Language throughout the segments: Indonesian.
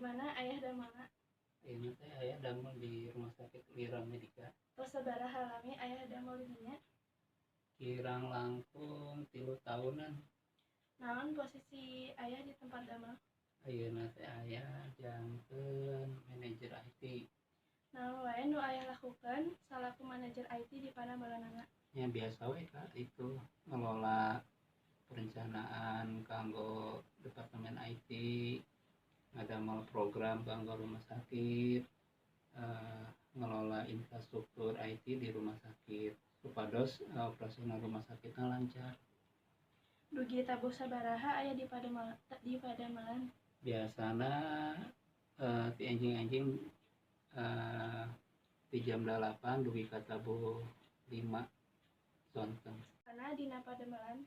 mana ayah damana? Ini teh ayah damel di rumah sakit Lira Medika. Tos sabaraha lami ayah damel di dinya? Kirang langkung 3 tahunan. Naon posisi ayah di tempat damel? Ayeuna teh ayah janten manajer IT. Naon wae nu ayah lakukan salaku manajer IT di Padamelanana? Ya biasa we Kak, itu ngelola perencanaan kanggo departemen IT, ngadamel program kanggo rumah sakit, ngelola infrastruktur IT di rumah sakit supados operasional rumah sakitnya lancar. Dugi tabuh sabaraha ayah di Pademelan? Biasana ti anjing-anjing di jam 8 dugi ka tabuh 5 sonten. Karena dina Pademelan?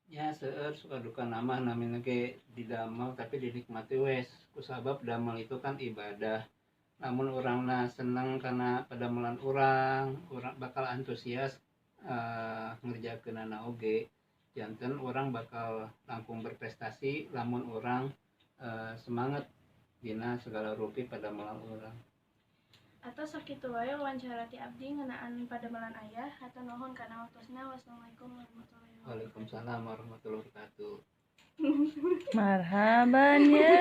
Ya seueur suka duka nama namina ge didamel tapi dinikmati wes kusabab damel itu kan ibadah. Namun orangna seneng karena padamelan orang bakal antusias ngerjakeunana oge. Janten orang bakal langkung berprestasi lamun orang semangat dina segala rupi padamelan orang. Atau sakitu wae wawancara ti abdi ngeunaan Pademelan ayah hatur nuhun kana waktuna. Wassalamualaikum warahmatullahi wabarakatuh. Waalaikumsalam warahmatullahi wabarakatuh. Marhaban ya.